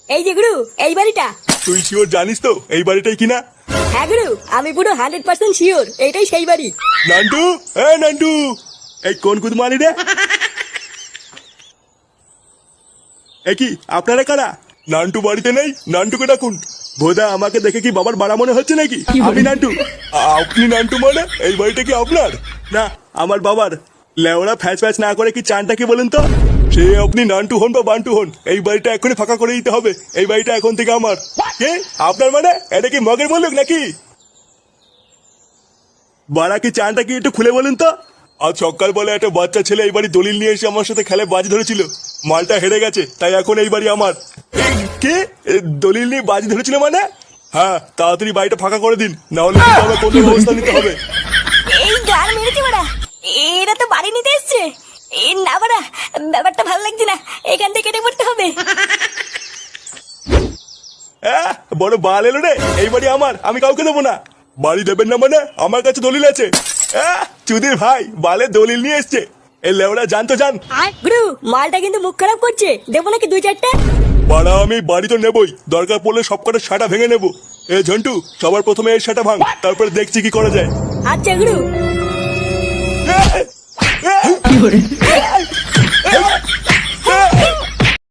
এই যে গুরু, এই বাড়িটা। তুই শিওর জানিস তো এই বাড়িটাই কিনা? হ্যাঁ গুরু, আমি পুরো 100% শিওর এইটাই সেই বাড়ি। নান্টু, নান্টু, এই কোন কুদমানি রে? কি আপনারা কারা? নান্টু বাড়িতে নেই, নান্টুকে ডাকুন। ভোদা আমাকে দেখে কি বাবার বাড়া মনে হচ্ছে নাকি? আমি নান্টু। আপনি নান্টু মানে এই বাড়িটা কি আপনার? না, আমার বাবার। লেওরা ফ্যাচ ফ্যাচ না করে কি চানটা কি বলেন তো? সে আপনি নান্টু হন বা বান্টু হন, এই বাড়িটা এখনই ফাঁকা করে দিতে হবে। এই বাড়িটা এখন থেকে আমার। কে আপনার মানে? এটা কি মগের বলুক নাকি? বাড়া কি চানটা কি একটু খুলে বলুন তো? আজ সকালবেলা একটা বাচ্চা ছেলে এই বাড়ি দলিল নিয়ে এসে আমার সাথে খেলে বাজি ধরেছিল। মালটা হেরে গেছে, তাই এখন এই বাড়ি আমার। কে দলিল নিয়ে বাজি ধরেছিল মানে? হ্যাঁ, তাড়াতাড়ি বাড়িটা ফাঁকা করে দিন, না হলে কিন্তু আমার কোনো ব্যবস্থা নিতে হবে। এই গাল মেরেছে বাড়া, এরা তো বাড়ি নিতে এসছে। না বাড়া, ব্যাপারটা ভালো লাগছে না, এখান থেকে কেটে পড়তে হবে। বড় বাল এলো রে, এই বাড়ি আমার, আমি কাউকে দেবো না। বাড়ি দেবেন না মানে? আমার কাছে দলিল আছে। চুদির ভাই বালে দলিল নিয়ে এসছে। এই লেওরা জান তো জান। গুরু, মালটা কিন্তু মুখ খারাপ করছে, দেবো নাকি 2-4টা? বাড়া আমি বাড়ি তো নেবই, দরকার পড়লে সব কটা সাটা ভেঙে নেবো। ঝন্টু, সবার প্রথমে এই সাটা ভাঙ, তারপরে দেখছি কি করা যায়। আচ্ছা গুরু।